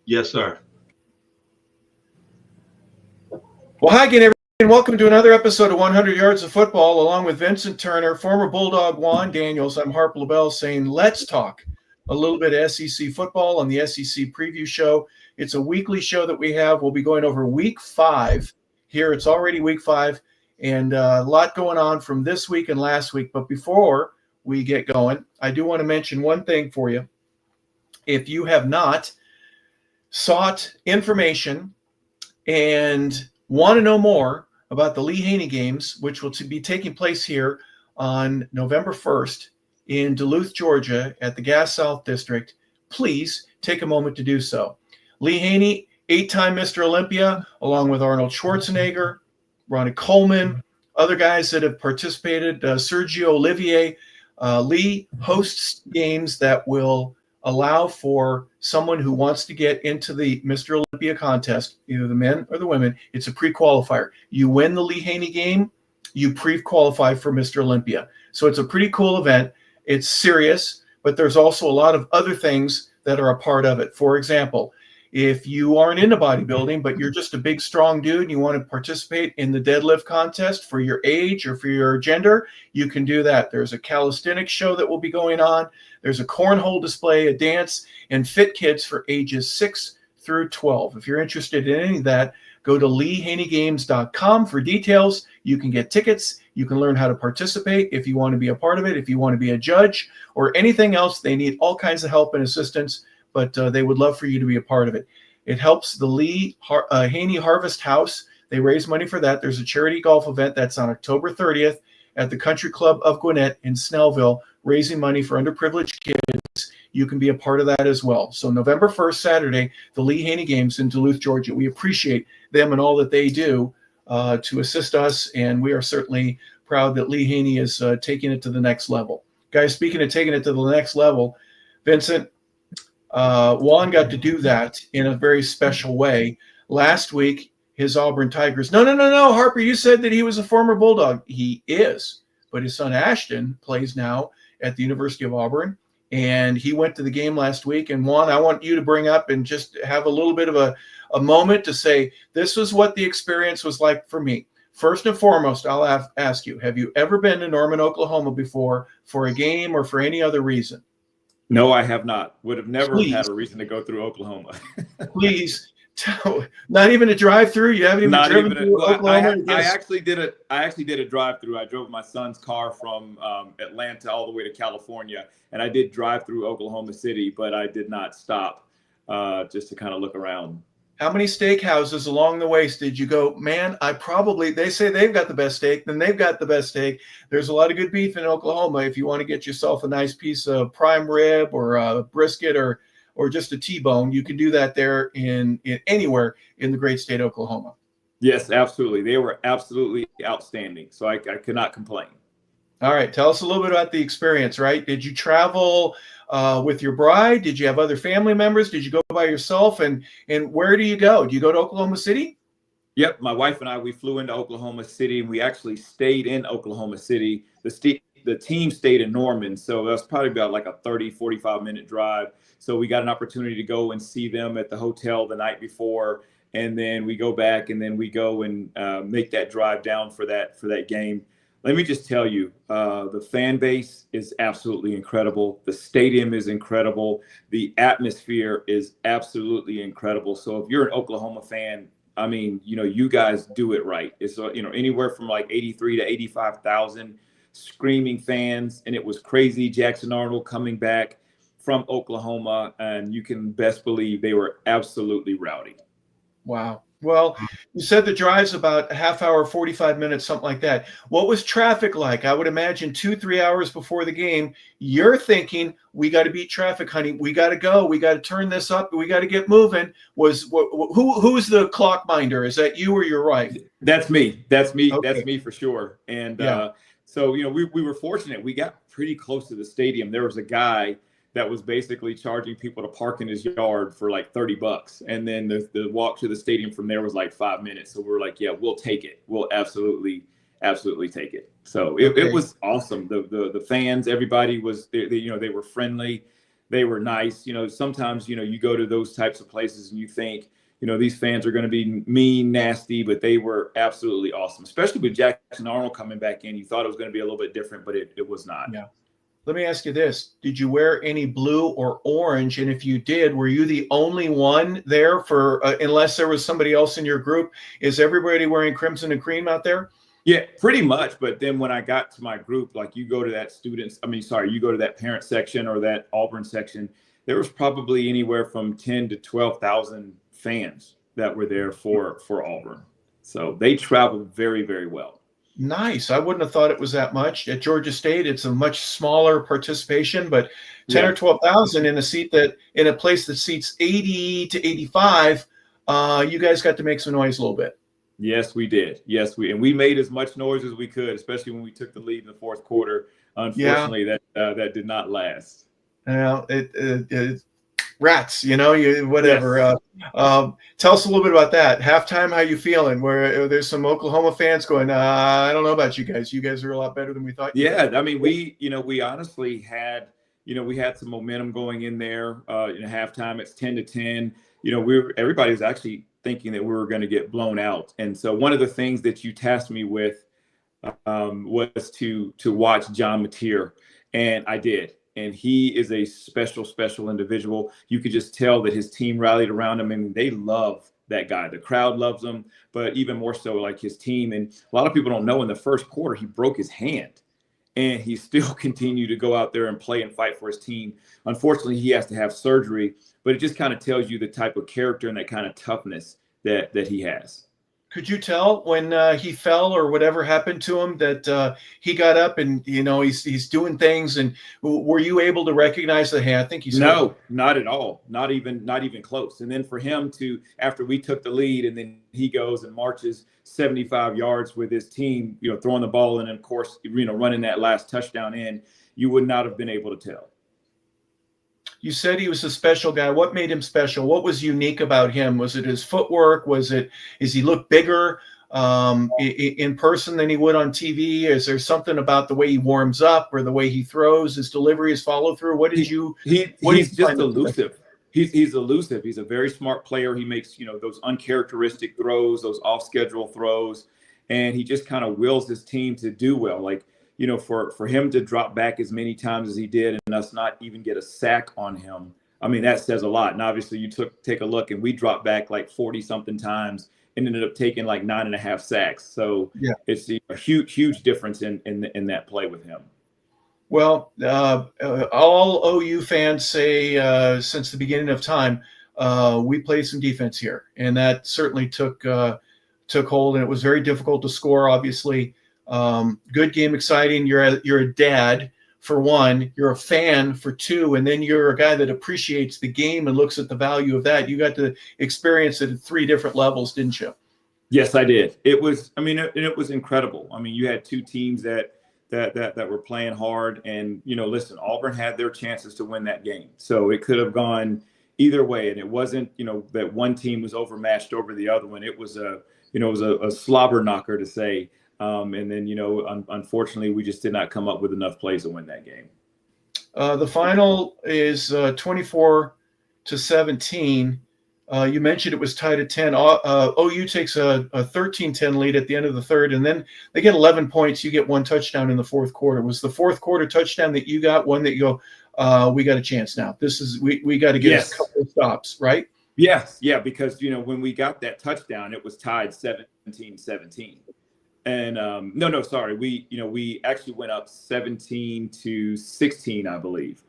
Yes, sir. Well, hi again, everybody, and welcome to another episode of 100 Yards of Football, along with Vincent Turner, former Bulldawg Juan Daniels. I'm Harp LaBelle saying, let's talk a little bit of SEC football on the SEC Preview Show. It's a weekly show that we have. We'll be going over Week 5 here. It's already Week 5, and a lot going on from this week and last week. But before we get going, I do want to mention one thing for you. If you have not sought information and want to know more about the Lee Haney games, which will be taking place here on November 1st in Duluth, Georgia at the Gas South District, please take a moment to do so. Lee Haney, 8-time Mr. Olympia, along with Arnold Schwarzenegger, Ronnie Coleman, other guys that have participated, Sergio Olivier. Lee hosts games that will allow for someone who wants to get into the Mr. Olympia contest, either the men or the women. It's a pre-qualifier. You win the Lee Haney game, you pre-qualify for Mr. Olympia. So it's a pretty cool event. It's serious, but there's also a lot of other things that are a part of it. For example, if you aren't into bodybuilding, but you're just a big, strong dude and you want to participate in the deadlift contest for your age or for your gender, you can do that. There's a calisthenics show that will be going on. There's a cornhole display, a dance, and fit kids for ages 6 through 12. If you're interested in any of that, go to leehaneygames.com for details. You can get tickets. You can learn how to participate if you want to be a part of it, if you want to be a judge or anything else. They need all kinds of help and assistance, but they would love for you to be a part of it. It helps the Lee Haney Harvest House. They raise money for that. There's a charity golf event that's on October 30th at the Country Club of Gwinnett in Snellville, raising money for underprivileged kids. You can be a part of that as well. So November 1st, Saturday, the Lee Haney Games in Duluth, Georgia. We appreciate them and all that they do to assist us, and we are certainly proud that Lee Haney is taking it to the next level. Guys, speaking of taking it to the next level, Vincent, Juan got to do that in a very special way. Last week, his Auburn Tigers. No, Harper, you said that he was a former Bulldog. He is, but his son Ashton plays now at the University of Auburn, and he went to the game last week. And Juan, I want you to bring up and just have a little bit of a moment to say, this was what the experience was like for me. First and foremost, I'll ask you, have you ever been to Norman, Oklahoma before for a game or for any other reason? No, I have not. Would have never had a reason to go through Oklahoma. Please, not even a drive-through. You haven't even driven through Oklahoma. I actually did a drive-through. I drove my son's car from Atlanta all the way to California, and I did drive through Oklahoma City, but I did not stop just to kind of look around. How many steakhouses along the way did you go, man, they say they've got the best steak, then they've got the best steak. There's a lot of good beef in Oklahoma. If you want to get yourself a nice piece of prime rib or a brisket or just a T-bone, you can do that there in anywhere in the great state of Oklahoma. Yes, absolutely. They were absolutely outstanding. So I could not complain. All right. Tell us a little bit about the experience, right? Did you travel with your bride? Did you have other family members? Did you go by yourself? And where do you go? Do you go to Oklahoma City? Yep. My wife and I, we flew into Oklahoma City, and we actually stayed in Oklahoma City. The team stayed in Norman. So that's probably about like a 30, 45-minute drive. So we got an opportunity to go and see them at the hotel the night before. And then we go back, and then we go and make that drive down for that game. Let me just tell you, the fan base is absolutely incredible. The stadium is incredible. The atmosphere is absolutely incredible. So if you're an Oklahoma fan, I mean, you guys do it right. It's, anywhere from like 83 to 85,000 screaming fans. And it was crazy. Jackson Arnold coming back from Oklahoma, and you can best believe they were absolutely rowdy. Wow. Well, you said the drive's about a half hour, 45 minutes, something like that. What was traffic like? I would imagine 2-3 hours before the game, you're thinking, we got to beat traffic, honey. We got to go. We got to turn this up. We got to get moving. Who's the clock minder? Is that you or your wife? That's me. That's me. Okay. That's me for sure. And yeah. So, we were fortunate. We got pretty close to the stadium. There was a guy that was basically charging people to park in his yard for like $30. And then the walk to the stadium from there was like 5 minutes. So we were like, yeah, we'll take it. We'll absolutely take it. So it was awesome. The fans, everybody was, they were friendly. They were nice. Sometimes, you go to those types of places and you think, these fans are going to be mean, nasty, but they were absolutely awesome, especially with Jackson Arnold coming back in. You thought it was going to be a little bit different, but it was not. Yeah. Let me ask you this. Did you wear any blue or orange? And if you did, were you the only one there for, unless there was somebody else in your group? Is everybody wearing crimson and cream out there? Yeah, pretty much. But then when I got to my group, like you go to that you go to that parent section or that Auburn section, there was probably anywhere from 10 to 12,000 fans that were there for Auburn. So they traveled very, very well. Nice. I wouldn't have thought it was that much. At Georgia State, it's a much smaller participation, but 10 or 12,000 in a place that seats 80 to 85, you guys got to make some noise a little bit. Yes, we did. And we made as much noise as we could, especially when we took the lead in the fourth quarter. Unfortunately, that did not last. Rats, whatever. Yes. Tell us a little bit about that. Halftime, how you feeling? Where there's some Oklahoma fans going, I don't know about you guys. You guys are a lot better than we thought. Yeah, I mean, we honestly had, we had some momentum going in there. In halftime, it's 10-10. Everybody was actually thinking that we were going to get blown out. And so one of the things that you tasked me with was to watch John Mateer, and I did. And he is a special, special individual. You could just tell that his team rallied around him. I mean, they love that guy. The crowd loves him, but even more so like his team. And a lot of people don't know in the first quarter, he broke his hand and he still continued to go out there and play and fight for his team. Unfortunately, he has to have surgery, but it just kind of tells you the type of character and that kind of toughness that he has. Could you tell when he fell or whatever happened to him that he got up and he's doing things? And were you able to recognize that? Hey, I think he's no, not at all, not even close. And then for him to, after we took the lead, and then he goes and marches 75 yards with his team, throwing the ball, and of course, running that last touchdown in, you would not have been able to tell. You said he was a special guy. What made him special? What was unique about him? Was it his footwork? Is he look bigger in person than he would on TV? Is there something about the way he warms up or the way he throws, his delivery, his follow through? What did you? He's just elusive. He's elusive. He's a very smart player. He makes those uncharacteristic throws, those off schedule throws, and he just kind of wills his team to do well. Like, for him to drop back as many times as he did and us not even get a sack on him, I mean, that says a lot. And obviously you take a look, and we dropped back like 40 something times and ended up taking like 9.5 sacks. So yeah, it's a huge difference in that play with him. Well, all OU fans say since the beginning of time, we played some defense here, and that certainly took hold, and it was very difficult to score, obviously. Good game, exciting. You're a dad, for one. You're a fan, for two, and then you're a guy that appreciates the game and looks at the value of that. You got to experience it at 3 different levels, didn't you? Yes, I did. It was incredible. I mean, you had two teams that were playing hard, and listen, Auburn had their chances to win that game, so it could have gone either way. And it wasn't that one team was overmatched over the other one. It was a slobber knocker, to say. And then, unfortunately, we just did not come up with enough plays to win that game. The final is 24-17. You mentioned it was tied at 10. OU takes a 13-10 lead at the end of the third, and then they get 11 points. You get 1 touchdown in the fourth quarter. Was the fourth quarter touchdown that you got one that you go, we got a chance now? We got to get us a couple of stops, right? Yes. Yeah, because, when we got that touchdown, it was tied 17-17. And sorry. We actually went up 17-16, I believe.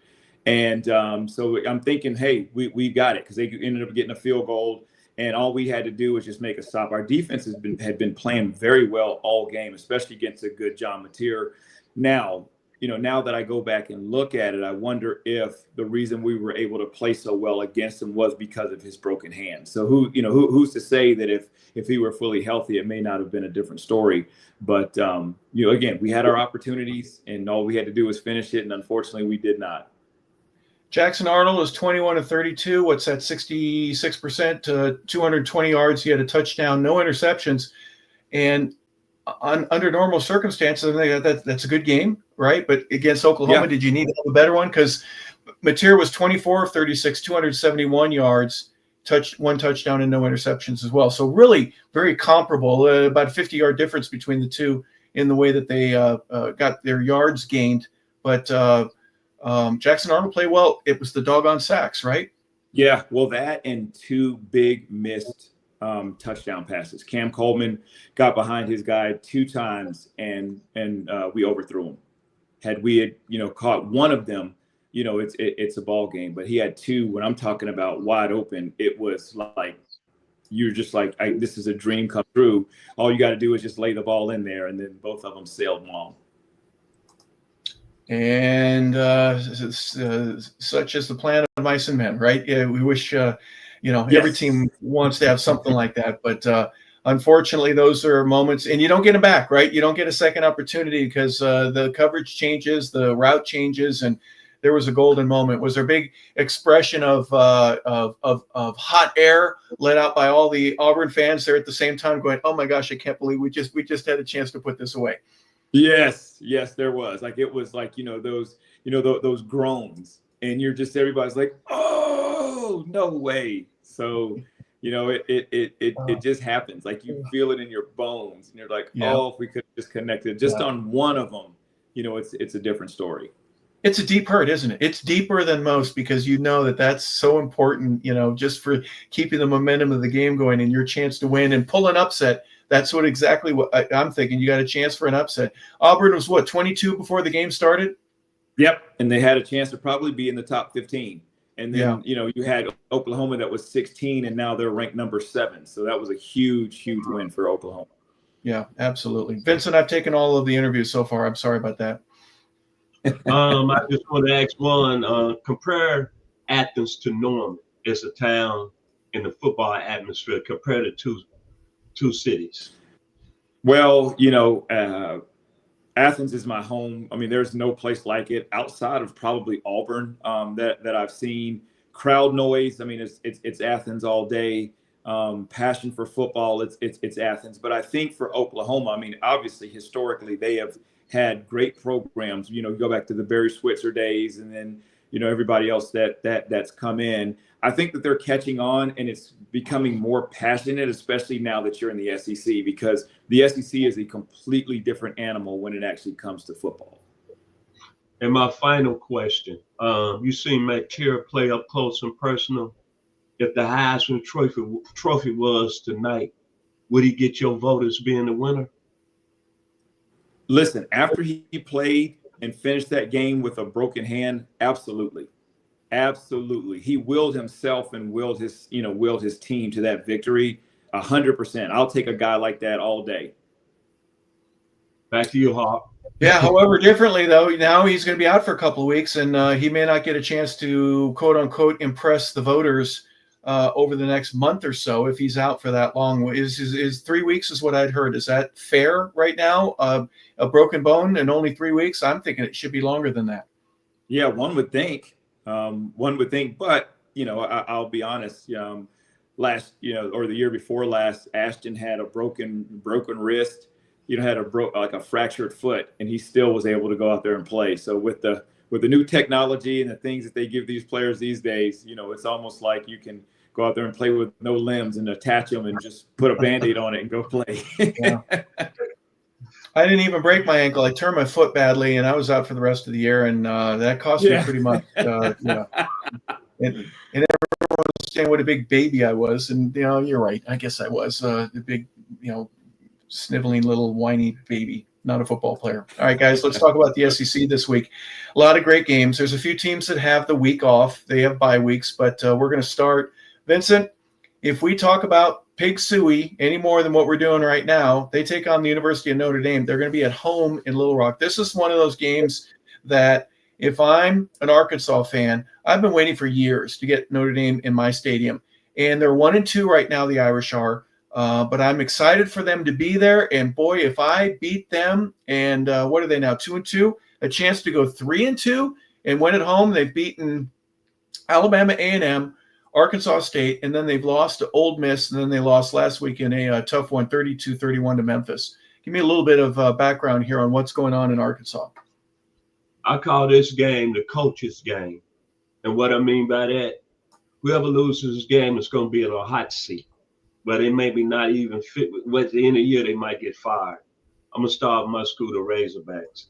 And so I'm thinking, hey, we got it, because they ended up getting a field goal, and all we had to do was just make a stop. Our defense had been playing very well all game, especially against a good John Mateer. Now that I go back and look at it, I wonder if the reason we were able to play so well against him was because of his broken hand. So who's to say that if he were fully healthy, it may not have been a different story. But again, we had our opportunities, and all we had to do was finish it, and unfortunately, we did not. Jackson Arnold is 21-32. What's that? 66%, 220 yards. He had a touchdown, no interceptions, and under normal circumstances, that's a good game, right? But against Oklahoma, Did you need to have a better one? Because Mateer was 24 of 36, 271 yards, one touchdown and no interceptions as well. So really very comparable, about a 50-yard difference between the two in the way that they got their yards gained. But Jackson Arnold played well. It was the doggone sacks, right? Yeah, well, that and two big missed touchdown passes. Cam Coleman got behind his guy 2 times, and we overthrew him. Had we had caught one of them, it's a ball game. But he had 2. When I'm talking about wide open, it was like you're just like, this is a dream come true. All you got to do is just lay the ball in there, and then both of them sailed long. And such is the plan of mice and men, right? Yeah, we wish, yes. Every team wants to have something like that. But unfortunately, those are moments, and you don't get them back, right? You don't get a second opportunity because the coverage changes, the route changes, and there was a golden moment. Was there a big expression of hot air let out by all the Auburn fans there at the same time, going, "Oh my gosh, I can't believe we just had a chance to put this away." Yes, there was. Like, it was like, those groans, and everybody's like, "Oh, no way." So, it just happens. Like, you feel it in your bones, and you're like, "Oh, if we could just connected just on one of them, it's a different story." It's a deep hurt, isn't it? It's deeper than most because that's so important, just for keeping the momentum of the game going and your chance to win and pull an upset. That's exactly what I'm thinking. You got a chance for an upset. Auburn was 22 before the game started? Yep. And they had a chance to probably be in the top 15. And then, you had Oklahoma that was 16, and now they're ranked number 7. So that was a huge, huge win for Oklahoma. Yeah, absolutely. Vincent, I've taken all of the interviews so far. I'm sorry about that. I just want to ask one, compare Athens to Norman as a town in the football atmosphere compared to two cities. Well, Athens is my home. I mean, there's no place like it outside of probably Auburn that I've seen. Crowd noise. I mean, it's Athens all day. Passion for football. It's Athens. But I think for Oklahoma, I mean, obviously historically they have had great programs. You go back to the Barry Switzer days, and then everybody else that's come in. I think that they're catching on, and it's becoming more passionate, especially now that you're in the SEC, because the SEC is a completely different animal when it actually comes to football. And my final question, you seen Mateer play up close and personal. If the Heisman trophy was tonight, would he get your vote as being the winner? Listen, after he played and finished that game with a broken hand, absolutely. Absolutely. He willed himself and willed his team to that victory 100%. I'll take a guy like that all day. Back to you, Hawk. Yeah, however, differently, though, now he's going to be out for a couple of weeks, and he may not get a chance to, quote unquote, impress the voters over the next month or so if he's out for that long. Is 3 weeks is what I'd heard. Is that fair right now? A broken bone and only 3 weeks? I'm thinking it should be longer than that. Yeah, one would think. But I'll be honest. Last, or the year before last, Ashton had a broken wrist. Had a fractured foot, and he still was able to go out there and play. So with the new technology and the things that they give these players these days, it's almost like you can go out there and play with no limbs and attach them and just put a Band-Aid on it and go play. Yeah. I didn't even break my ankle. I turned my foot badly, and I was out for the rest of the year, and that cost me pretty much. And everyone was saying what a big baby I was, and you're right. I guess I was the big, sniveling little whiny baby, not a football player. All right, guys, let's talk about the SEC this week. A lot of great games. There's a few teams that have the week off. They have bye weeks, but we're going to start. Vincent, if we talk about Pig Suey any more than what we're doing right now, they take on the University of Notre Dame. They're going to be at home in Little Rock. This is one of those games that if I'm an Arkansas fan, I've been waiting for years to get Notre Dame in my stadium. And they're 1-2 right now, the Irish are. But I'm excited for them to be there. And boy, if I beat them, and what are they now, 2-2? A chance to go 3-2 and win at home. They've beaten Alabama A&M, Arkansas State, and then they've lost to Ole Miss, and then they lost last week in a tough one, 32-31 to Memphis. Give me a little bit of background here on what's going on in Arkansas. I call this game the coach's game. And what I mean by that, whoever loses this game is going to be in a hot seat. But they maybe not even fit. At the end of the year, they might get fired. I'm going to start my school, the Razorbacks.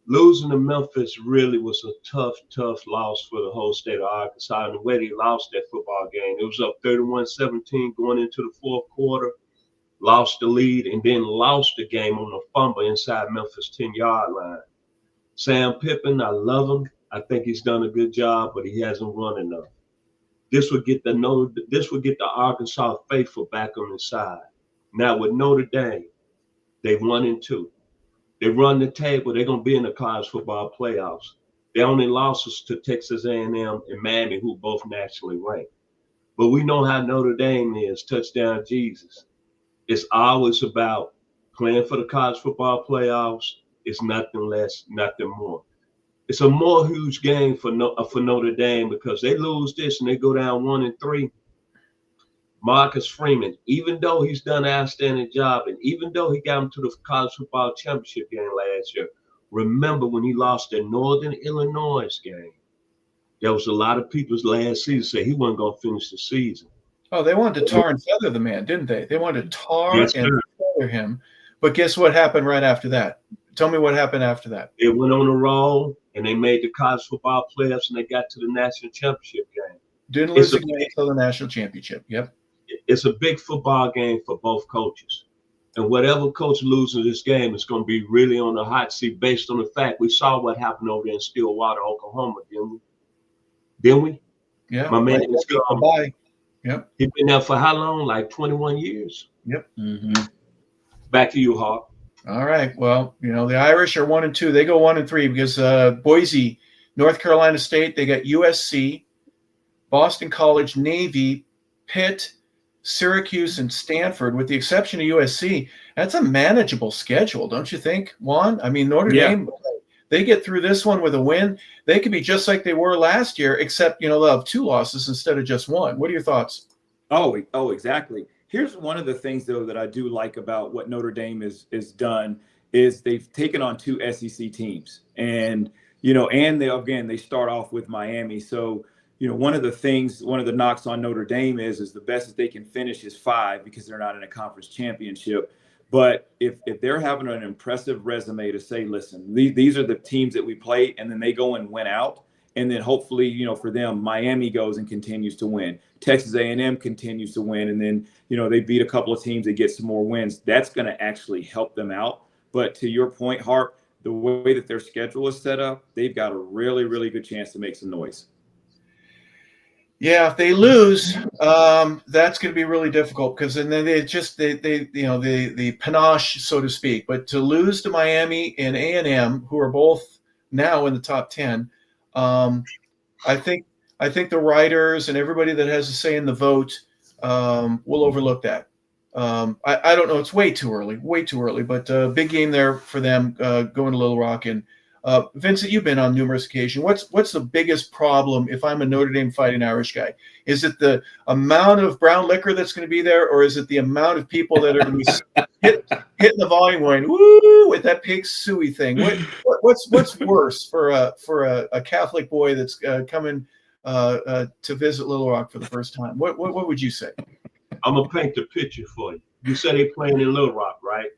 Losing to Memphis really was a tough loss for the whole state of Arkansas. And the way they lost that football game, it was up 31-17 going into the fourth quarter, lost the lead, and then lost the game on a fumble inside Memphis' 10-yard line. Sam Pippen, I love him. I think he's done a good job, but he hasn't run enough. This would get the Arkansas faithful back on the side. Now with Notre Dame, they 1-2. They run the table. They're gonna be in the college football playoffs. They only losses to Texas A&M and Miami, who both nationally ranked. But we know how Notre Dame is. Touchdown Jesus. It's always about playing for the college football playoffs. It's nothing less, nothing more. It's a more huge game for Notre Dame because they lose this and they go down 1-3. Marcus Freeman, even though he's done an outstanding job and even though he got him to the college football championship game last year, remember when he lost the Northern Illinois game, there was a lot of people's last season say he wasn't going to finish the season. Oh, they wanted to tar and feather the man, didn't they? They wanted to tar and feather him. But guess what happened right after that? Tell me what happened after that. It went on a roll, and they made the college football playoffs, and they got to the national championship game. Didn't lose again until the national championship. Yep. It's a big football game for both coaches. And whatever coach loses this game is going to be really on the hot seat based on the fact we saw what happened over there in Stillwater, Oklahoma, didn't we? Yeah. My man is gone. Bye. Yep. He's been there for how long? Like 21 years. Yep. Mm-hmm. Back to you, Hawk. All right. Well, the Irish are 1-2. They go 1-3 because Boise, North Carolina State, they got USC, Boston College, Navy, Pitt, Syracuse, and Stanford, with the exception of USC. That's a manageable schedule, don't you think, Juan? I mean, Notre Dame, they get through this one with a win. They could be just like they were last year, except, they'll have 2 losses instead of just 1. What are your thoughts? Oh, exactly. Here's one of the things, though, that I do like about what Notre Dame is done is they've taken on 2 SEC teams. And, and they start off with Miami. So, one of the knocks on Notre Dame is the best that they can finish is 5 because they're not in a conference championship. But if they're having an impressive resume to say, listen, these are the teams that we play, and then they go and win out. And then hopefully, for them, Miami goes and continues to win. Texas A&M continues to win. And then, they beat a couple of teams that get some more wins. That's going to actually help them out. But to your point, Hart, the way that their schedule is set up, they've got a really, really good chance to make some noise. Yeah, if they lose, that's going to be really difficult because then the panache, so to speak. But to lose to Miami and A&M, who are both now in the top 10, I think the writers and everybody that has a say in the vote will overlook that. I don't know. It's way too early, but big game there for them going to Little Rock. And Vincent, you've been on numerous occasions. What's the biggest problem if I'm a Notre Dame Fighting Irish guy? Is it the amount of brown liquor that's going to be there, or is it the amount of people that are going to be hitting the volume going woo with that pig suey thing? What's worse for a Catholic boy that's coming to visit Little Rock for the first time? What would you say? I'm gonna paint the picture for you. You said they're playing in Little Rock, right?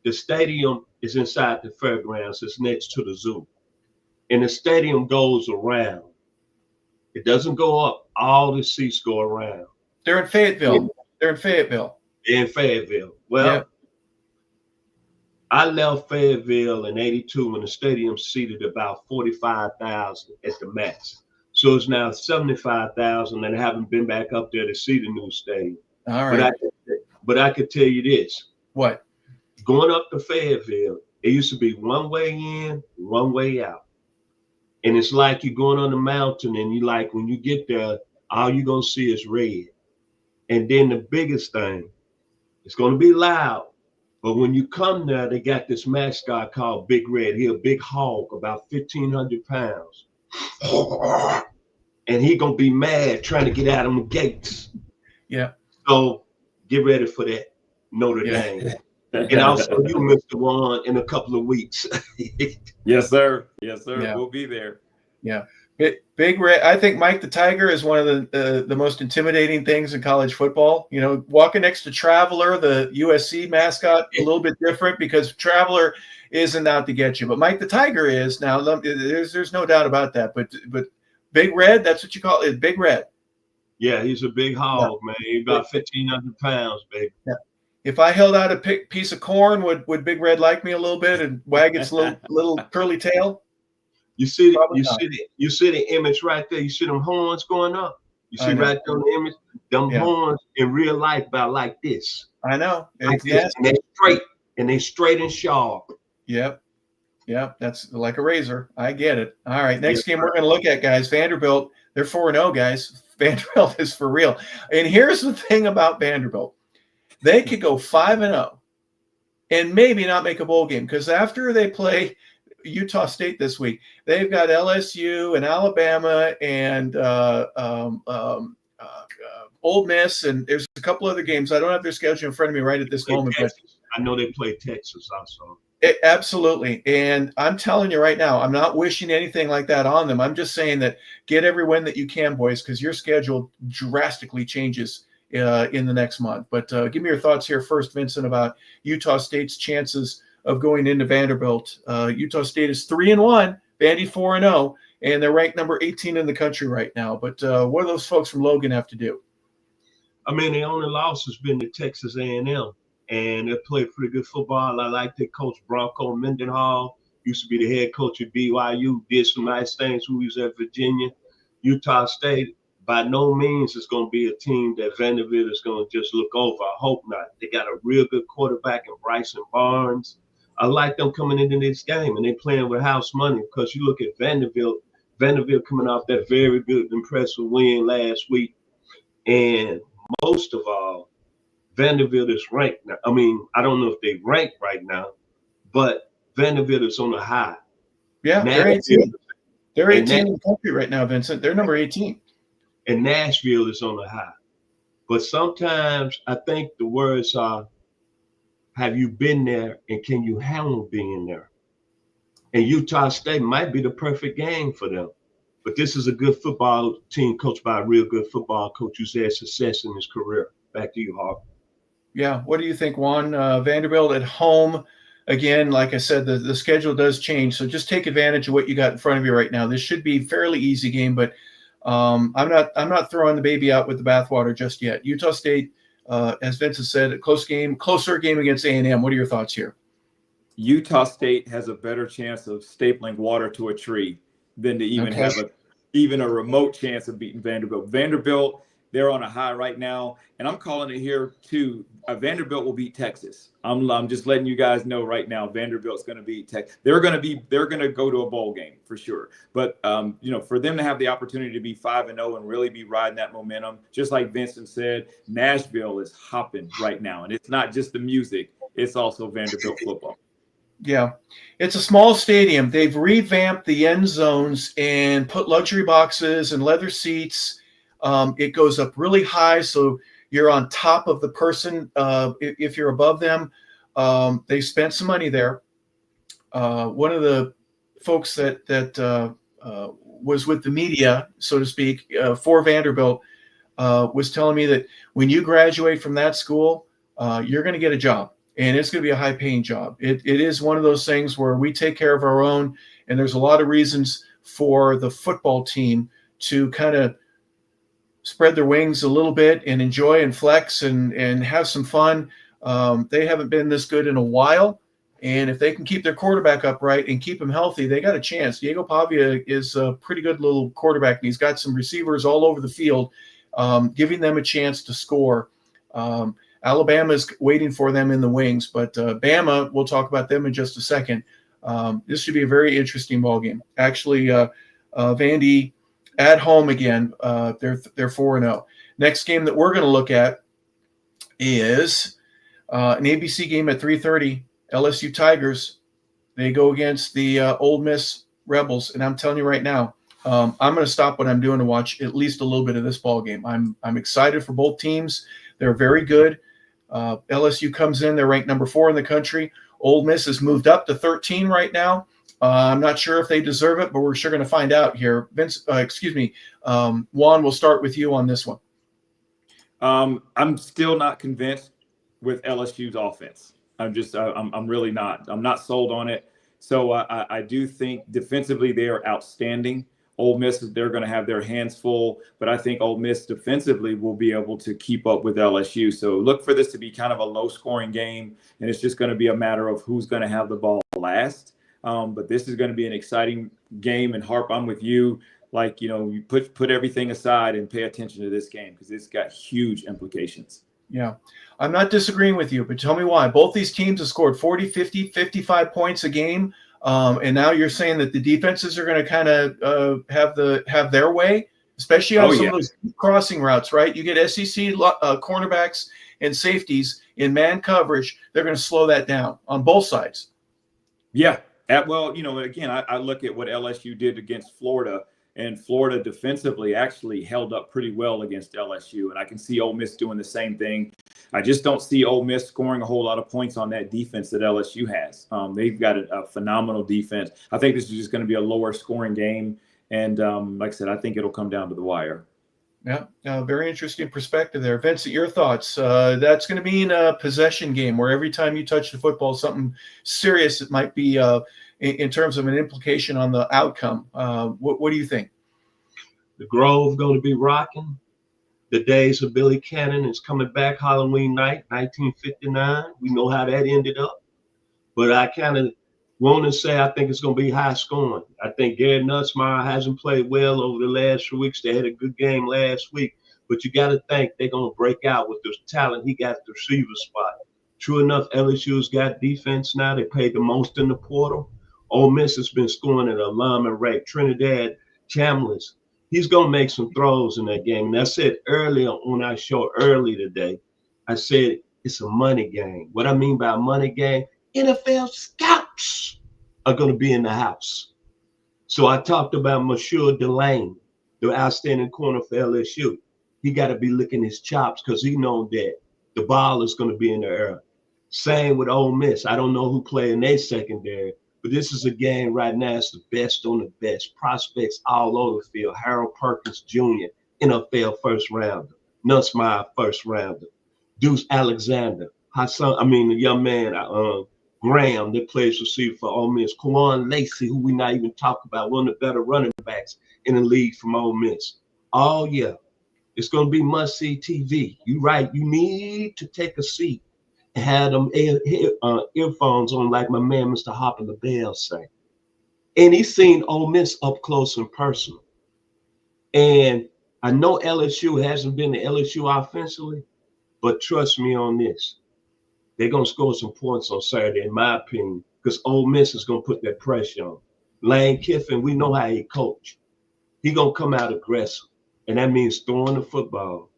The stadium is inside the fairgrounds. It's next to the zoo. And the stadium goes around. It doesn't go up. All the seats go around. They're in Fayetteville. Well, yeah. I left Fayetteville in 82 when the stadium seated about 45,000 at the max. So it's now 75,000 and I haven't been back up there to see the new stadium. All right. But I could tell you this. What? Going up to Fayetteville, it used to be one way in, one way out. And it's like you're going on the mountain and you like when you get there, all you're going to see is red. And then the biggest thing, it's going to be loud. But when you come there, they got this mascot called Big Red. He a big hog, about 1,500 pounds. And he going to be mad trying to get out of the gates. Yeah. So get ready for that, Notre Dame. And also you, Mr. Juan, in a couple of weeks. Yes, sir. Yes, sir. Yeah. We'll be there. Yeah. Big Red. I think Mike the Tiger is one of the most intimidating things in college football. You know, walking next to Traveler, the USC mascot, a little bit different because Traveler isn't out to get you, but Mike the Tiger is. Now, there's no doubt about that. But Big Red, that's what you call it, Big Red. Yeah, he's a big hog, man. He's about 1,500 pounds, baby. Yeah. If I held out a piece of corn, would Big Red like me a little bit and wag its little curly tail? You see the image right there. You see them horns going up. You see right there on the image, them horns in real life about like this. I know. Like this, and they straight and sharp. Yep. That's like a razor. I get it. All right. Next game we're going to look at, guys. Vanderbilt. They're 4-0, guys. Vanderbilt is for real. And here's the thing about Vanderbilt. They could go 5-0 and maybe not make a bowl game because after they play Utah State this week, they've got LSU and Alabama and Ole Miss, and there's a couple other games. I don't have their schedule in front of me right at this moment. But I know they play Texas also. Absolutely. And I'm telling you right now, I'm not wishing anything like that on them. I'm just saying that get every win that you can, boys, because your schedule drastically changes in the next month. But give me your thoughts here first, Vincent, about Utah State's chances of going into Vanderbilt. Utah State is 3-1, Vandy 4-0, and they're ranked number 18 in the country right now. But what do those folks from Logan have to do? I mean, the only loss has been to Texas A&M. And they played pretty good football. I like their coach, Bronco Mendenhall. Used to be the head coach at BYU. Did some nice things when he was at Virginia. Utah State, by no means is going to be a team that Vanderbilt is going to just look over. I hope not. They got a real good quarterback in Bryson Barnes. I like them coming into this game, and they playing with house money because you look at Vanderbilt coming off that very good, impressive win last week. And most of all, Vanderbilt is ranked now. I mean, I don't know if they rank right now, but Vanderbilt is on a high. Yeah, they're 18. They're 18 in the country right now, Vincent. They're number 18. And Nashville is on a high. But sometimes I think the words are, have you been there and can you handle being there? And Utah State might be the perfect game for them. But this is a good football team coached by a real good football coach who's had success in his career. Back to you, Harp. Yeah. What do you think, Juan? Vanderbilt at home. Again, like I said, the schedule does change. So just take advantage of what you got in front of you right now. This should be a fairly easy game, but I'm not throwing the baby out with the bathwater just yet. Utah State, as Vincent said, a closer game against A&M. What are your thoughts here? Utah State has a better chance of stapling water to a tree than to even have even a remote chance of beating Vanderbilt. Vanderbilt, they're on a high right now, and I'm calling it here too. Vanderbilt will beat Texas. I'm just letting you guys know right now. Vanderbilt's going to beat Texas. They're going to go to a bowl game for sure. But for them to have the opportunity to be 5-0 and really be riding that momentum, just like Vincent said, Nashville is hopping right now, and it's not just the music; it's also Vanderbilt football. Yeah, it's a small stadium. They've revamped the end zones and put luxury boxes and leather seats. It goes up really high, so you're on top of the person if you're above them. They spent some money there. One of the folks that was with the media, so to speak, for Vanderbilt was telling me that when you graduate from that school, you're going to get a job. And it's going to be a high-paying job. It is one of those things where we take care of our own, and there's a lot of reasons for the football team to kind of spread their wings a little bit and enjoy and flex and have some fun. They haven't been this good in a while, and if they can keep their quarterback upright and keep him healthy, they got a chance. Diego Pavia is a pretty good little quarterback, and he's got some receivers all over the field, giving them a chance to score. Alabama's waiting for them in the wings, but Bama, we'll talk about them in just a second. This should be a very interesting ball game. Actually, Vandy at home again. They're 4-0. Next game that we're going to look at is an ABC game at 3:30. LSU Tigers. They go against the Ole Miss Rebels, and I'm telling you right now, I'm going to stop what I'm doing to watch at least a little bit of this ball game. I'm excited for both teams. They're very good. LSU comes in. They're ranked number 4 in the country. Ole Miss has moved up to 13 right now. I'm not sure if they deserve it, but we're sure going to find out here. Juan, we'll start with you on this one. I'm still not convinced with LSU's offense. I'm really not. I'm not sold on it. So I do think defensively they are outstanding. Ole Miss, they're going to have their hands full, but I think Ole Miss defensively will be able to keep up with LSU. So look for this to be kind of a low-scoring game, and it's just going to be a matter of who's going to have the ball last. But this is going to be an exciting game, and Harp, I'm with you. Like, you put everything aside and pay attention to this game because it's got huge implications. Yeah, I'm not disagreeing with you, but tell me why. Both these teams have scored 40, 50, 55 points a game. And now you're saying that the defenses are going to kind of have their way, especially on some of those crossing routes, right? You get SEC cornerbacks and safeties in man coverage. They're going to slow that down on both sides. Yeah. Well, again, I look at what LSU did against Florida, and Florida defensively actually held up pretty well against LSU. And I can see Ole Miss doing the same thing. I just don't see Ole Miss scoring a whole lot of points on that defense that LSU has. They've got a phenomenal defense. I think this is just going to be a lower scoring game. And like I said, I think it'll come down to the wire. Yeah, very interesting perspective there. Vincent, your thoughts? That's going to be in a possession game where every time you touch the football, something serious it might be in terms of an implication on the outcome. What do you think? The Grove going to be rocking. The days of Billy Cannon is coming back Halloween night, 1959. We know how that ended up. But I kind of want to say I think it's going to be high scoring. I think Gary Nussmeier hasn't played well over the last few weeks. They had a good game last week. But you got to think they're going to break out with the talent he got at the receiver spot. True enough, LSU's got defense now. They paid the most in the portal. Ole Miss has been scoring at an alarming rate. Trinidad Chambliss, he's going to make some throws in that game. And I said earlier on our show early today, I said it's a money game. What I mean by a money game, NFL scouts are going to be in the house. So I talked about Monsieur Delane, the outstanding corner for LSU. He got to be licking his chops because he knows that the ball is going to be in the air. Same with Ole Miss. I don't know who played in their secondary, but this is a game right now. It's the best on the best. Prospects all over the field. Harold Perkins Jr., NFL first rounder. Nussmeier first rounder. Deuce Alexander. The young man, Graham, that plays receiver for Ole Miss. Quan Lacey, who we not even talk about, one of the better running backs in the league from Ole Miss. Oh, yeah. It's going to be must-see TV. You're right. You need to take a seat and have them earphones on like my man, Mr. Hopper LaBelle say. And he's seen Ole Miss up close and personal. And I know LSU hasn't been to LSU offensively, but trust me on this. They're going to score some points on Saturday, in my opinion, because Ole Miss is going to put that pressure on. Lane Kiffin, we know how he coach. He's going to come out aggressive, and that means throwing the football.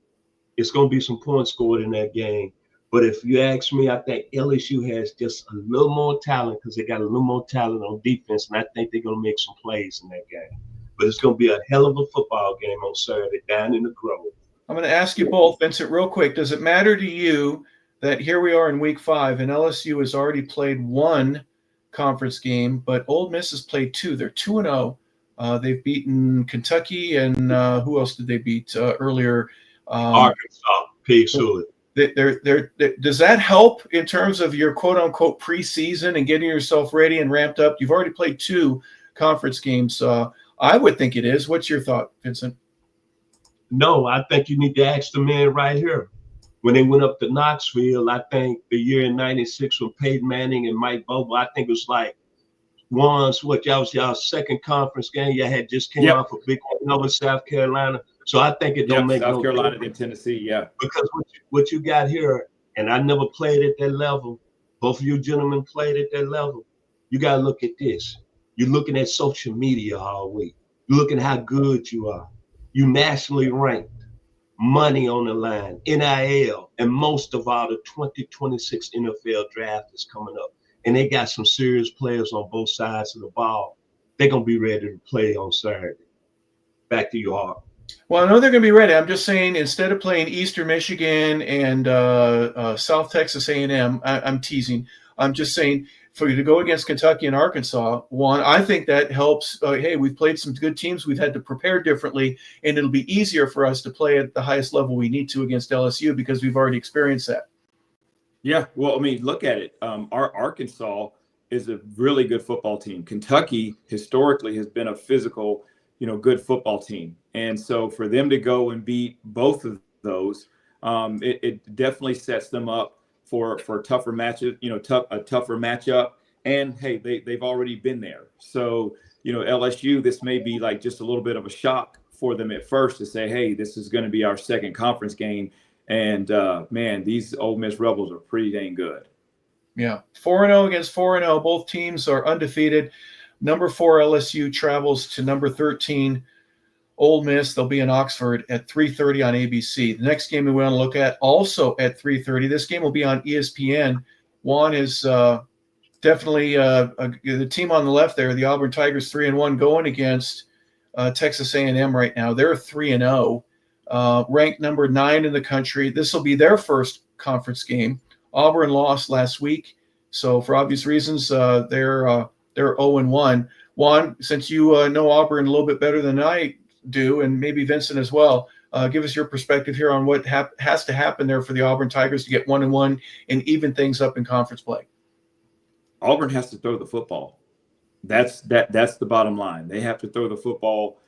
It's going to be some points scored in that game. But if you ask me, I think LSU has just a little more talent because they got a little more talent on defense, and I think they're going to make some plays in that game. But it's going to be a hell of a football game on Saturday down in the Grove. I'm going to ask you both, Vincent, real quick. Does it matter to you that here we are in week 5 and LSU has already played one conference game, but Ole Miss has played 2. They're 2-0. They've beaten Kentucky, and who else did they beat earlier? Arkansas, Pig Sooner. Does that help in terms of your quote-unquote preseason and getting yourself ready and ramped up? You've already played 2 conference games. I would think it is. What's your thought, Vincent? No, I think you need to ask the man right here. When they went up to Knoxville, I think the year in '96 with Peyton Manning and Mike Bobo, I think it was like y'all second conference game. You had just came off a big win over South Carolina. So I think it don't make South no Carolina difference. and Tennessee, yeah. Because what you got here, and I never played at that level. Both of you gentlemen played at that level. You got to look at this. You're looking at social media all week. You're looking at how good you are. You nationally ranked. Money on the line, NIL, and most of all, the 2026 NFL draft is coming up. And they got some serious players on both sides of the ball. They're going to be ready to play on Saturday. Back to you, Hart. Well, I know they're going to be ready. I'm just saying instead of playing Eastern Michigan and South Texas A&M, I'm teasing. I'm just saying for you to go against Kentucky and Arkansas, Juan, I think that helps. Hey, we've played some good teams. We've had to prepare differently, and it'll be easier for us to play at the highest level we need to against LSU because we've already experienced that. Yeah, well, I mean, look at it. Our Arkansas is a really good football team. Kentucky historically has been a physical, good football team. And so for them to go and beat both of those, it definitely sets them up for tougher matches, a tougher matchup. And hey, they've already been there. So, LSU, this may be like just a little bit of a shock for them at first to say, hey, this is going to be our second conference game. And man, these Ole Miss Rebels are pretty dang good. Yeah, 4-0 against 4-0. Both teams are undefeated. Number 4 LSU travels to number 13 Ole Miss. They'll be in Oxford at 3:30 on ABC. The next game we want to look at also at 3:30. This game will be on ESPN. Juan is definitely the team on the left there. The Auburn Tigers 3-1 going against Texas A&M right now. They're 3-0, ranked number 9 in the country. This will be their first conference game. Auburn lost last week, so for obvious reasons, they're 0-1. Juan, since you know Auburn a little bit better than I do, and maybe Vincent as well, give us your perspective here on what has to happen there for the Auburn Tigers to get 1-1 and even things up in conference play. Auburn has to throw the football. That's the bottom line. They have to throw the football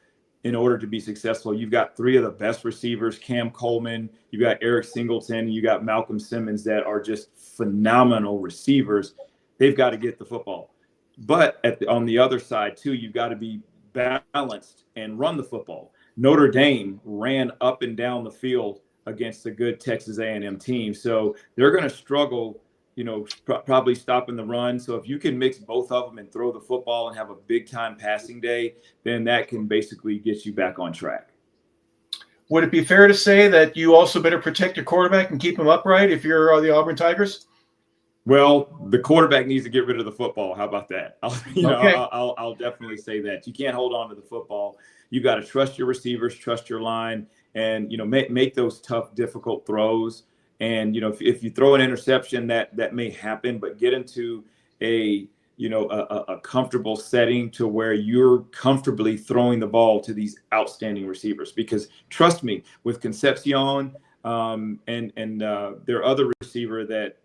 in order to be successful. You've got 3 of the best receivers, Cam Coleman, you got Eric Singleton, you got Malcolm Simmons that are just phenomenal receivers. They've got to get the football. But on the other side, too, you've got to be balanced and run the football. Notre Dame ran up and down the field against a good Texas A&M team. So they're going to struggle, probably stopping the run. So if you can mix both of them and throw the football and have a big-time passing day, then that can basically get you back on track. Would it be fair to say that you also better protect your quarterback and keep him upright if you're the Auburn Tigers? Well, the quarterback needs to get rid of the football. How about that? Okay. I'll definitely say that. You can't hold on to the football. You got to trust your receivers, trust your line, and make those tough, difficult throws. And if you throw an interception, that may happen, but get into a comfortable setting to where you're comfortably throwing the ball to these outstanding receivers. Because trust me, with Concepcion and their other receiver that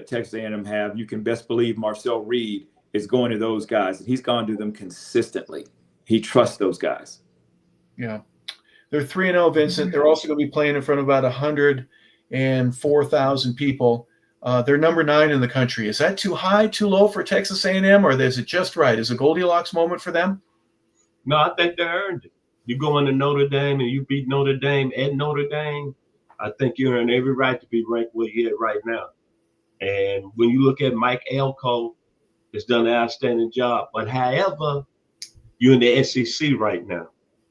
Texas A&M have, you can best believe Marcel Reed is going to those guys, and he's gone to them consistently. He trusts those guys. Yeah, they're 3-0, Vincent. They're also going to be playing in front of about 104,000 people. They're number 9 in the country. Is that too high, too low for Texas A&M, or is it just right? Is it a Goldilocks moment for them? No, I think they earned it. You go into Notre Dame and you beat Notre Dame at Notre Dame, I think you earn every right to be ranked where you're at right now. And when you look at Mike Elko, has done an outstanding job. But however, you're in the SEC right now,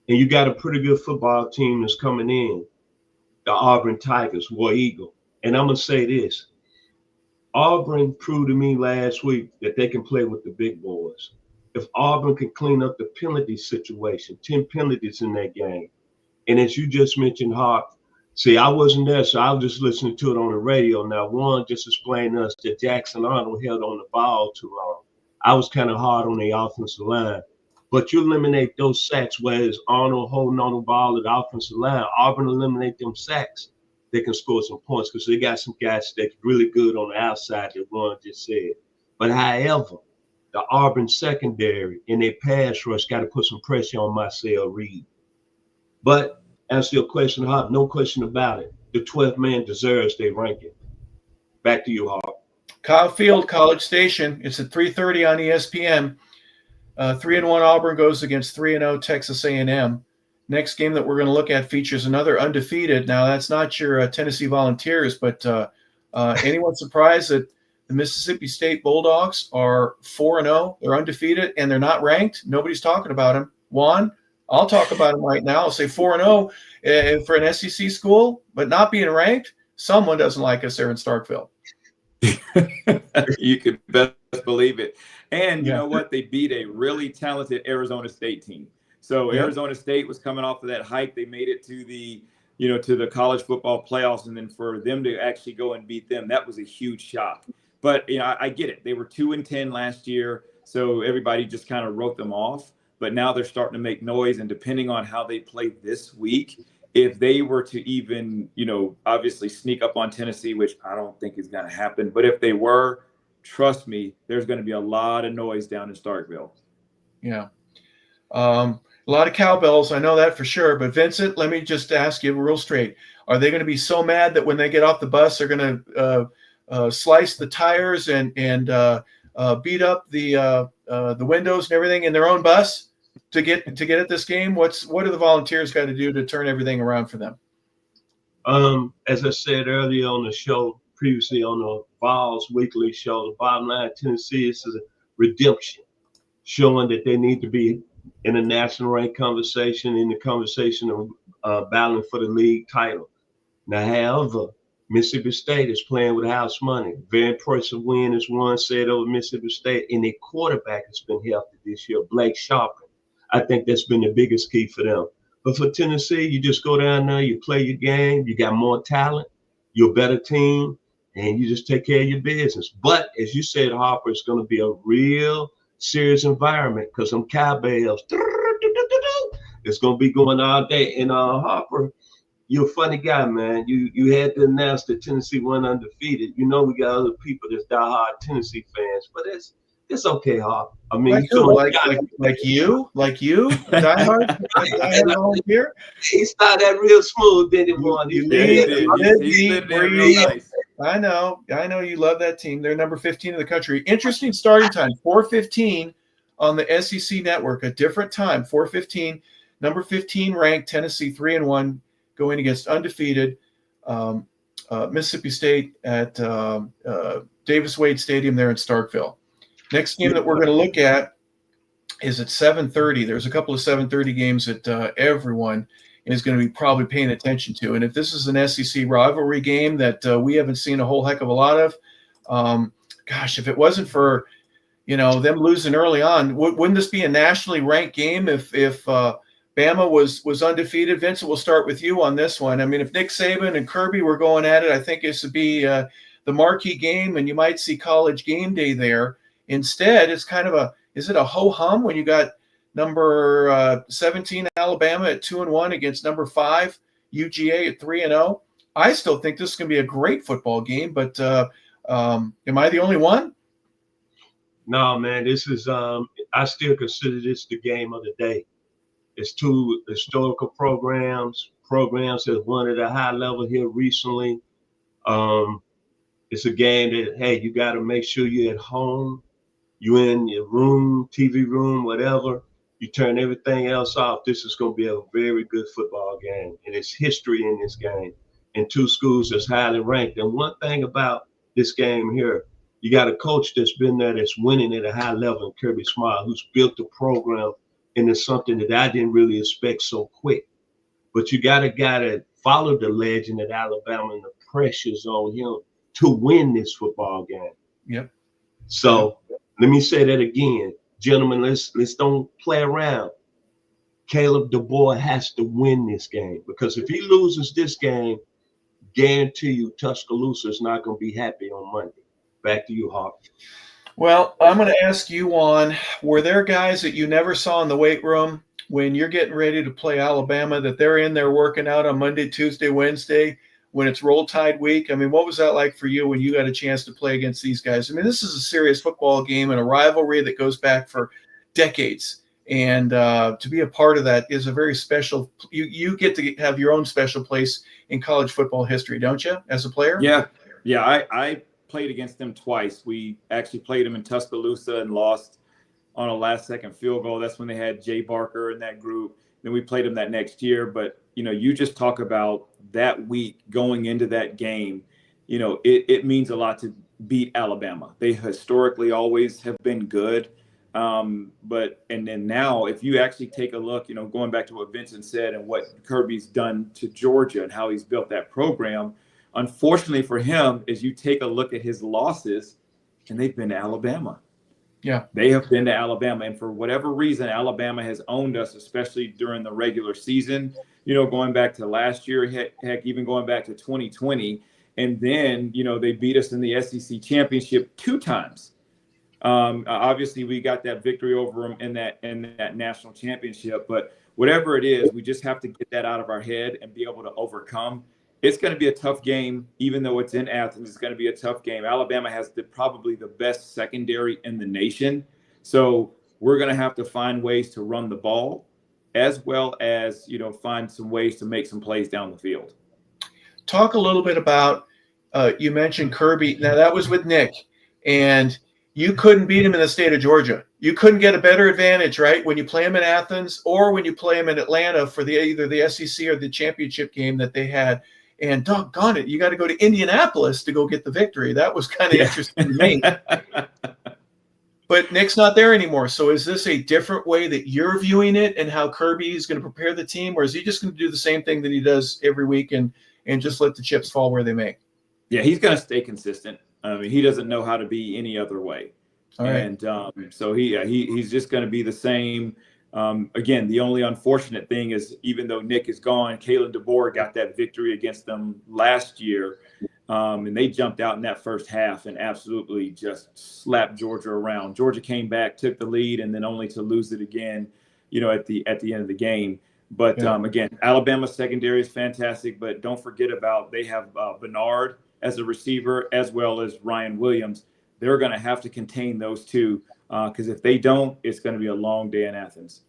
and you got a pretty good football team that's coming in, the Auburn Tigers, War Eagle. And I'm going to say this. Auburn proved to me last week that they can play with the big boys. If Auburn can clean up the penalty situation, 10 penalties in that game. And as you just mentioned, Hawk, see, I wasn't there, so I was just listening to it on the radio. Now, one just explained to us that Jackson Arnold held on the ball too long. I was kind of hard on the offensive line. But you eliminate those sacks, whereas Arnold holding on the ball at the offensive line, Auburn eliminate them sacks, they can score some points because they got some guys that's really good on the outside that Ron just said. But however, the Auburn secondary in their pass rush got to put some pressure on Marcel Reed. But answer your question, Hawk, no question about it. The 12th man deserves their ranking. Back to you, Hawk. Kyle Field, College Station. It's at 3:30 on ESPN. 3-1 Auburn goes against 3-0 Texas A&M. Next game that we're going to look at features another undefeated. Now, that's not your Tennessee Volunteers, but anyone surprised that the Mississippi State Bulldogs are 4-0? They're undefeated, and they're not ranked? Nobody's talking about them. Juan, I'll talk about them right now. I'll say 4-0 for an SEC school, but not being ranked. Someone doesn't like us there in Starkville. You can best believe it. And you know what? They beat a really talented Arizona State team. So Arizona State was coming off of that hype. They made it to the, to the college football playoffs. And then for them to actually go and beat them, that was a huge shock. But I get it. They were 2-10 last year, so everybody just kind of wrote them off. But now they're starting to make noise, and depending on how they play this week, if they were to even, obviously sneak up on Tennessee, which I don't think is going to happen, but if they were, trust me, there's going to be a lot of noise down in Starkville. Yeah. A lot of cowbells, I know that for sure. But Vincent, let me just ask you real straight. Are they going to be so mad that when they get off the bus, they're going to slice the tires and beat up the windows and everything in their own bus to get at this game? What do the Volunteers got to do to turn everything around for them? As I said earlier on the show, previously on the Vols Weekly show, the bottom line, Tennessee is a redemption, showing that they need to be in a national rank conversation, in the conversation of battling for the league title. Now, however, Mississippi State is playing with house money. Very impressive win, as one said, over Mississippi State. And their quarterback has been healthy this year, Blake Sharpen. I think that's been the biggest key for them. But for Tennessee, you just go down there, you play your game, you got more talent, you're a better team, and you just take care of your business. But as you said, Harper, it's going to be a real serious environment because them cowbells, it's going to be going all day. And Harper, you're a funny guy, man. You had to announce that Tennessee went undefeated. We got other people that's diehard Tennessee fans, but it's okay, Harper. I mean, like you, diehard volunteer. He started that real smooth, didn't he? I know you love that team. They're number 15 in the country. Interesting starting time, 4:15 on the SEC network, a different time, 4:15. Number 15 ranked Tennessee, 3-1, going against undefeated Mississippi State at Davis Wade Stadium there in Starkville. Next game that we're going to look at is at 7:30. There's a couple of 7:30 games that everyone is going to be probably paying attention to. And if this is an SEC rivalry game that we haven't seen a whole heck of a lot of, if it wasn't for, them losing early on, wouldn't this be a nationally ranked game if Bama was undefeated? Vincent, we'll start with you on this one. I mean, if Nick Saban and Kirby were going at it, I think this would be the marquee game, and you might see College Game Day there. Instead, it's kind of is it a ho-hum when you got number 17 Alabama at 2-1 against number 5 UGA at 3-0? I still think this is going to be a great football game, but am I the only one? No, man, this is I still consider this the game of the day. It's two historical programs that won at a high level here recently. It's a game that, hey, you got to make sure you're at home. You in your room, TV room, whatever. You turn everything else off. This is going to be a very good football game. And it's history in this game. And two schools that's highly ranked. And one thing about this game here, you got a coach that's been there that's winning at a high level in Kirby Smart, who's built the program into something that I didn't really expect so quick. But you got a guy that followed the legend at Alabama, and the pressure's on him to win this football game. Yep. So let me say that again. Gentlemen, let's don't play around. Caleb DeBoer has to win this game, because if he loses this game, guarantee you Tuscaloosa is not going to be happy on Monday. Back to you, Hawk. Well, I'm going to ask you, Juan, were there guys that you never saw in the weight room when you're getting ready to play Alabama, that they're in there working out on Monday, Tuesday, Wednesday, when it's Roll Tide week? I mean, what was that like for you when you got a chance to play against these guys? I mean, this is a serious football game and a rivalry that goes back for decades. And to be a part of that is a very special – you get to have your own special place in college football history, don't you, as a player? Yeah, I played against them twice. We actually played them in Tuscaloosa and lost on a last-second field goal. That's when they had Jay Barker in that group. Then we played them that next year. But, you just talk about that week going into that game, it means a lot to beat Alabama. They historically always have been good. And then now, if you actually take a look, going back to what Vincent said and what Kirby's done to Georgia and how he's built that program, unfortunately for him, is you take a look at his losses, and they've been to Alabama. Yeah, they have been to Alabama. And for whatever reason, Alabama has owned us, especially during the regular season, going back to last year, heck, even going back to 2020. And then, they beat us in the SEC championship 2 times. Obviously, we got that victory over them in that national championship. But whatever it is, we just have to get that out of our head and be able to overcome. It's going to be a tough game, even though it's in Athens. It's going to be a tough game. Alabama has probably the best secondary in the nation. So we're going to have to find ways to run the ball, as well as, find some ways to make some plays down the field. Talk a little bit about, you mentioned Kirby. Now, that was with Nick, and you couldn't beat him in the state of Georgia. You couldn't get a better advantage, right, when you play him in Athens or when you play him in Atlanta for either the SEC or the championship game that they had. And doggone it, you got to go to Indianapolis to go get the victory. That was kind of interesting to me. But Nick's not there anymore. So is this a different way that you're viewing it and how Kirby is going to prepare the team? Or is he just going to do the same thing that he does every week and just let the chips fall where they may? Yeah, he's going to stay consistent. I mean, he doesn't know how to be any other way. All right. And so he's just going to be the same. Again, the only unfortunate thing is, even though Nick is gone, Kalen DeBoer got that victory against them last year. And they jumped out in that first half and absolutely just slapped Georgia around. Georgia came back, took the lead, and then only to lose it again, at the end of the game. But again, Alabama's secondary is fantastic, but don't forget about, they have Bernard as a receiver, as well as Ryan Williams. They're going to have to contain those two, because if they don't, it's going to be a long day in Athens.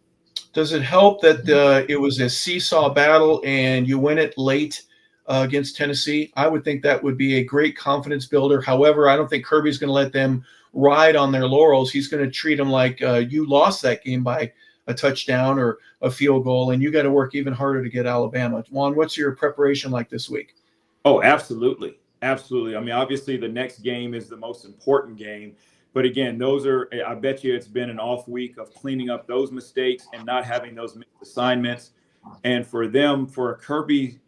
Does it help that it was a seesaw battle and you win it late against Tennessee? I would think that would be a great confidence builder. However, I don't think Kirby's going to let them ride on their laurels. He's going to treat them like you lost that game by a touchdown or a field goal, and you got to work even harder to get Alabama. Juan, what's your preparation like this week? Oh, absolutely. Absolutely. I mean, obviously the next game is the most important game. But again, I bet you it's been an off week of cleaning up those mistakes and not having those missed assignments. And for a Kirby,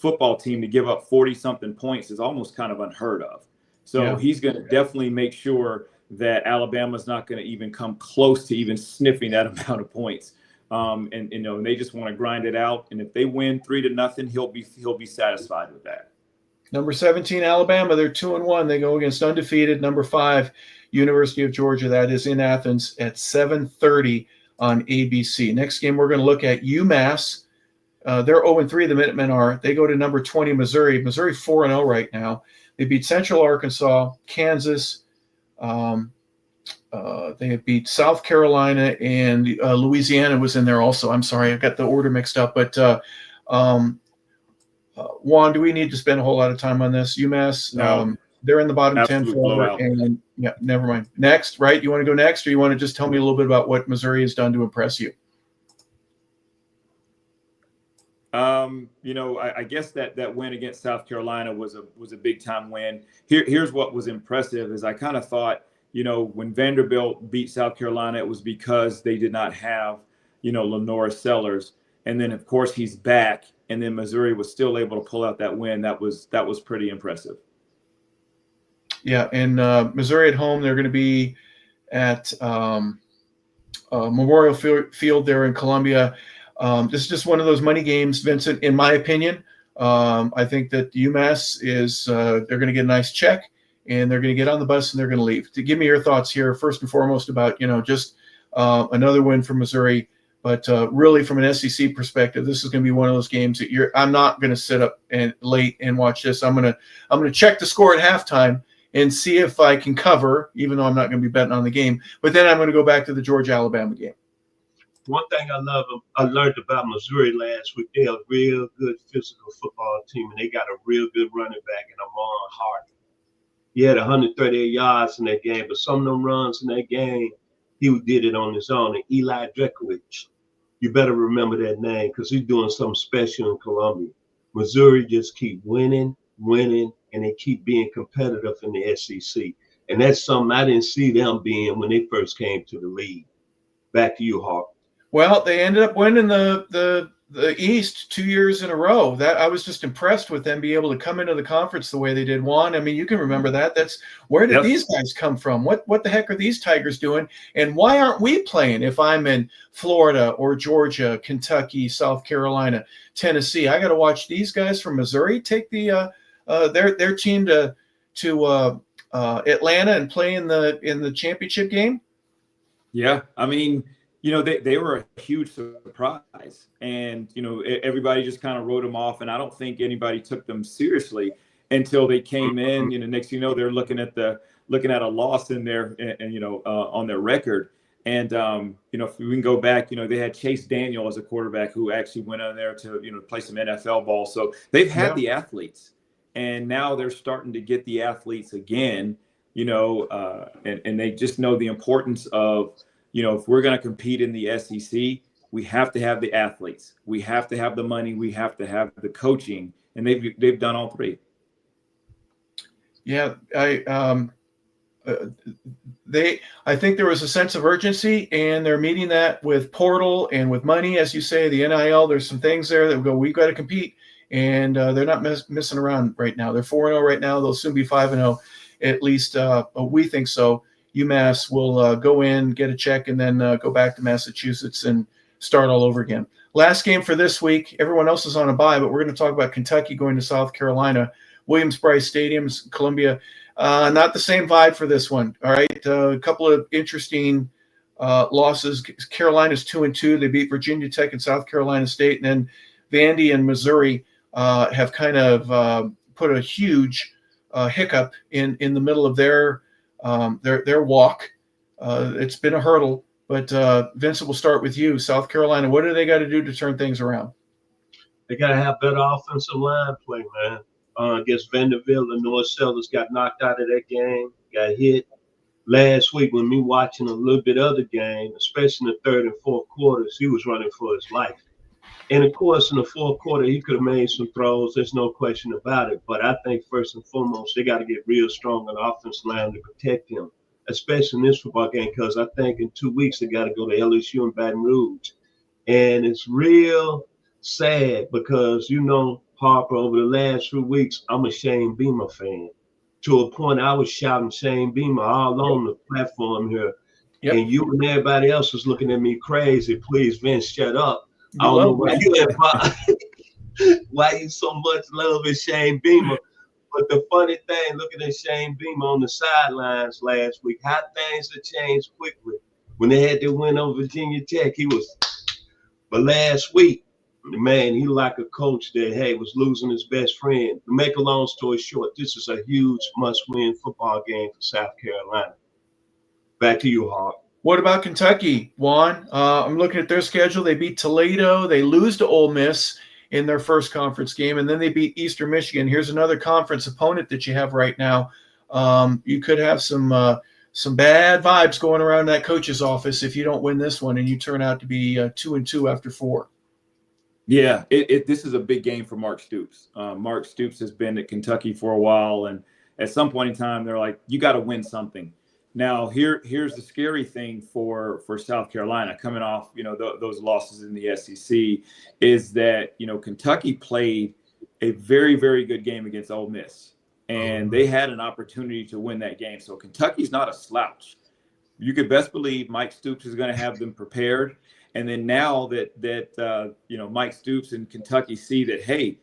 football team to give up 40-something points is almost kind of unheard of. So he's going to definitely make sure that Alabama's not going to even come close to even sniffing that amount of points. And they just want to grind it out. And if they win 3-0, he'll be satisfied with that. Number 17, Alabama, they're 2-1. They go against undefeated number 5, University of Georgia. That is in Athens at 7:30 on ABC. Next game, we're going to look at UMass. They're 0-3. The Minutemen are. They go to number 20, Missouri. Missouri 4-0 right now. They beat Central Arkansas, Kansas. They have beat South Carolina, and Louisiana was in there also. I'm sorry, I got the order mixed up. But Juan, do we need to spend a whole lot of time on this? UMass, No. They're in the bottom 10 Blowout. and never mind. Next, right? You want to go next, or you want to just tell me a little bit about what Missouri has done to impress you? I guess that win against South Carolina was a big time win. Here's what was impressive is I kind of thought, when Vanderbilt beat South Carolina, it was because they did not have, Lenora Sellers. And then, of course, he's back. And then Missouri was still able to pull out that win. That was pretty impressive. Yeah, and Missouri at home, they're going to be at Memorial Field there in Columbia. This is just one of those money games, Vincent, in my opinion. I think that UMass is they're going to get a nice check, and they're going to get on the bus, and they're going to leave. To give me your thoughts here, first and foremost, about just another win for Missouri. But really, from an SEC perspective, this is going to be one of those games that I'm not going to sit up and late and watch this. I'm going to check the score at halftime and see if I can cover, even though I'm not going to be betting on the game. But then I'm going to go back to the Georgia-Alabama game. One thing I learned about Missouri last week, they're a real good physical football team, and they got a real good running back in Amon Hart. He had 138 yards in that game, but some of them runs in that game, he did it on his own. And Eli Drekowicz, you better remember that name because he's doing something special in Columbia. Missouri just keep winning, and they keep being competitive in the SEC. And that's something I didn't see them being when they first came to the league. Back to you, Hart. Well, they ended up winning the East 2 years in a row. That I was just impressed with them being able to come into the conference the way they did. Juan, I mean, you can remember that. That's where did these guys come from? What the heck are these Tigers doing? And why aren't we playing if I'm in Florida or Georgia, Kentucky, South Carolina, Tennessee? I got to watch these guys from Missouri take the their team to Atlanta and play in the championship game? Yeah, I mean, they were a huge surprise, and everybody just kind of wrote them off, and I don't think anybody took them seriously until they came in. Next they're looking at a loss in there, and on their record. And if we can go back, they had Chase Daniel as a quarterback who actually went on there to play some NFL ball. So they've had the athletes, and now they're starting to get the athletes again. And they just know the importance of, if we're going to compete in the SEC, we have to have the athletes, we have to have the money, we have to have the coaching, and they've done all three. Yeah, I think there was a sense of urgency, and they're meeting that with portal and with money, as you say, the NIL. There's some things there that we've got to compete, and they're not messing around right now. They're 4-0 right now. They'll soon be 5-0, at least we think so. UMass will go in, get a check, and then go back to Massachusetts and start all over again. Last game for this week. Everyone else is on a bye, but we're going to talk about Kentucky going to South Carolina. Williams-Brice Stadium, Columbia. Not the same vibe for this one. All right, a couple of interesting losses. Carolina's 2-2. They beat Virginia Tech and South Carolina State, and then Vandy and Missouri have kind of put a huge hiccup in the middle of their walk. It's been a hurdle, but Vincent, we'll start with you. South Carolina, what do they got to do to turn things around? They got to have better offensive line play, man. Against Vanderbilt, the North Sellers got knocked out of that game, got hit. Last week when me watching a little bit of the game, especially in the third and fourth quarters, he was running for his life. And, of course, in the fourth quarter, he could have made some throws. There's no question about it. But I think first and foremost, they got to get real strong on the offensive line to protect him, especially in this football game, because I think in 2 weeks they got to go to LSU and Baton Rouge. And it's real sad because, Harper, over the last 3 weeks, I'm a Shane Beamer fan. To a point, I was shouting Shane Beamer all on the platform here. Yep. And you and everybody else was looking at me crazy. Please, Vince, shut up. I don't know why you so much love in Shane Beamer. But the funny thing, looking at Shane Beamer on the sidelines last week, how things have changed quickly. When they had to win over Virginia Tech, but last week, man, he like a coach that, was losing his best friend. To make a long story short, this is a huge must-win football game for South Carolina. Back to you, Hart. What about Kentucky, Juan? I'm looking at their schedule. They beat Toledo. They lose to Ole Miss in their first conference game, and then they beat Eastern Michigan. Here's another conference opponent that you have right now. You could have some bad vibes going around that coach's office if you don't win this one and you turn out to be 2-2 after 4. Yeah, this is a big game for Mark Stoops. Mark Stoops has been at Kentucky for a while, and at some point in time, they're like, you got to win something. Now, here's the scary thing for South Carolina coming off, those losses in the SEC is that, Kentucky played a very, very good game against Ole Miss, and they had an opportunity to win that game. So Kentucky's not a slouch. You could best believe Mike Stoops is going to have them prepared. And then now that Mike Stoops and Kentucky see that, hey,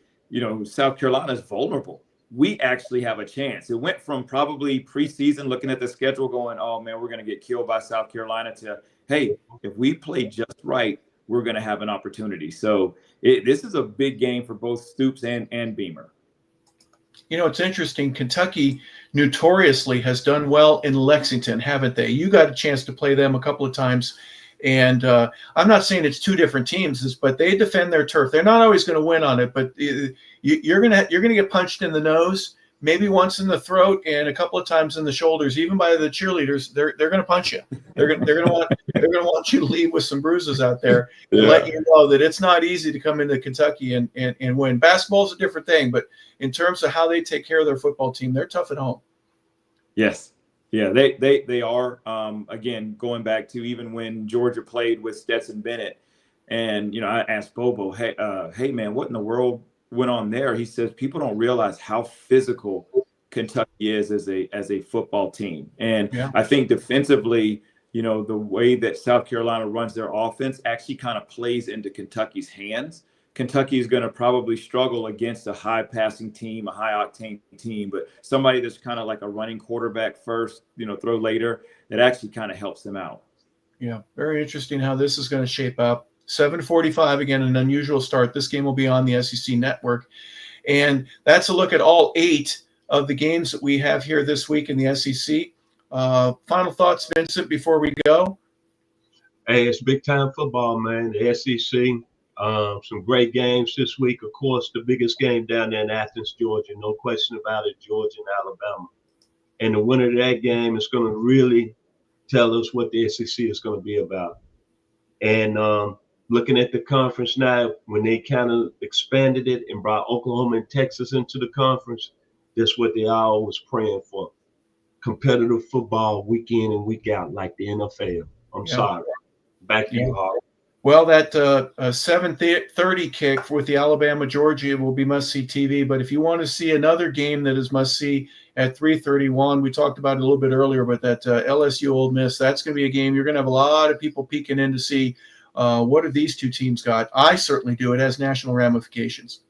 South Carolina is vulnerable, we actually have a chance. It went from probably preseason looking at the schedule going, oh, man, we're going to get killed by South Carolina to, hey, if we play just right, we're going to have an opportunity. So this is a big game for both Stoops and Beamer. It's interesting. Kentucky notoriously has done well in Lexington, haven't they? You got a chance to play them a couple of times. And I'm not saying it's two different teams, but they defend their turf. They're not always going to win on it, but you're gonna get punched in the nose, maybe once in the throat, and a couple of times in the shoulders, even by the cheerleaders. They're going to punch you. They're going to want you to leave with some bruises out there and let you know that it's not easy to come into Kentucky and win. Basketball's a different thing, but in terms of how they take care of their football team, they're tough at home. Yes. Yeah, they are. Again, going back to even when Georgia played with Stetson Bennett, and I asked Bobo, hey man, what in the world went on there? He says people don't realize how physical Kentucky is as a football team, and I think defensively, the way that South Carolina runs their offense actually kind of plays into Kentucky's hands Kentucky is going to probably struggle against a high passing team, a high octane team, but somebody that's kind of like a running quarterback first, throw later, that actually kind of helps them out. Yeah, very interesting how this is going to shape up. 7:45, again, an unusual start. This game will be on the SEC Network. And that's a look at all 8 of the games that we have here this week in the SEC. Final thoughts, Vincent, before we go? Hey, it's big time football, man. The SEC, some great games this week. Of course, the biggest game down there in Athens, Georgia. No question about it, Georgia and Alabama. And the winner of that game is going to really tell us what the SEC is going to be about. And looking at the conference now, when they kind of expanded it and brought Oklahoma and Texas into the conference, that's what they all was praying for. Competitive football week in and week out like the NFL. I'm sorry. Back to you, Harvey. Well, that 7:30 kick with the Alabama-Georgia will be must-see TV. But if you want to see another game that is must-see at 3:31, we talked about it a little bit earlier, but that LSU Ole Miss, that's going to be a game. You're going to have a lot of people peeking in to see what have these two teams got. I certainly do. It has national ramifications.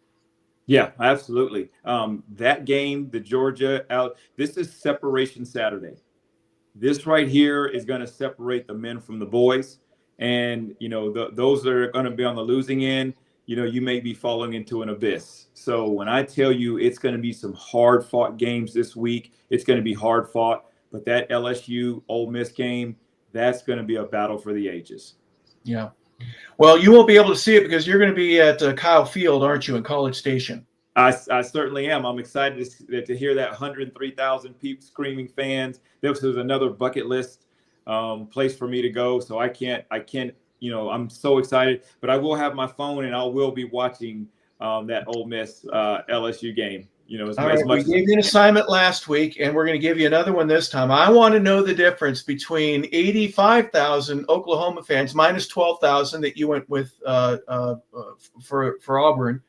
Yeah, absolutely. That game, the Georgia out, this is separation Saturday. This right here is going to separate the men from the boys. And, those that are going to be on the losing end, you may be falling into an abyss. So when I tell you it's going to be some hard fought games this week, it's going to be hard fought. But that LSU Ole Miss game, that's going to be a battle for the ages. Yeah. Well, you won't be able to see it because you're going to be at Kyle Field, aren't you, in College Station? I certainly am. I'm excited to hear that 103,000 people screaming fans. This is another bucket list place for me to go. So I can't, I'm so excited, but I will have my phone and I will be watching that Ole Miss LSU game. As much we gave you an assignment last week, and we're going to give you another one this time. I want to know the difference between 85,000 Oklahoma fans minus 12,000 that you went with for Auburn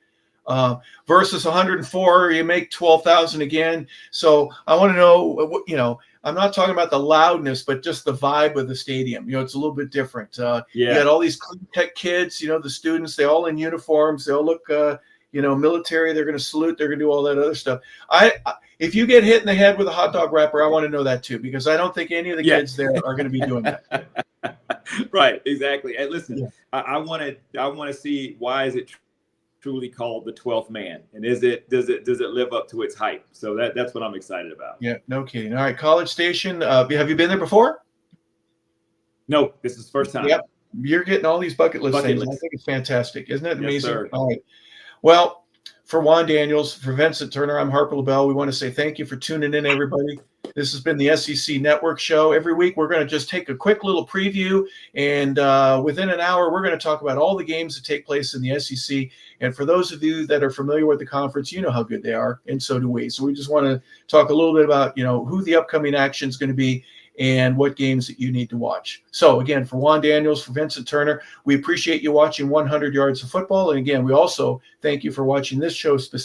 versus 104. You make 12,000 again. So I want to know, I'm not talking about the loudness, but just the vibe of the stadium. It's a little bit different. You got all these clean tech kids, the students, they all in uniforms. They all look military. They're going to salute. They're going to do all that other stuff. If you get hit in the head with a hot dog wrapper, I want to know that too, because I don't think any of the kids there are going to be doing that. Right. Exactly. And listen, I want to see, why is it truly called the 12th man, and does it live up to its hype? So that's what I'm excited about. Yeah, no kidding. All right, College Station. Have you been there before? No, this is the first time. Yep, you're getting all these bucket list things. I think it's fantastic, isn't it amazing? Yes, sir. All right. Well, for Juan Daniels, for Vincent Turner, I'm Harper LaBelle. We want to say thank you for tuning in, everybody. This has been the SEC Network Show. Every week, we're going to just take a quick little preview, and within an hour, we're going to talk about all the games that take place in the SEC. And for those of you that are familiar with the conference, you know how good they are, and so do we. So we just want to talk a little bit about, who the upcoming action is going to be and what games that you need to watch. So again, for Juan Daniels, for Vincent Turner, we appreciate you watching 100 Yards of Football. And again, we also thank you for watching this show specifically.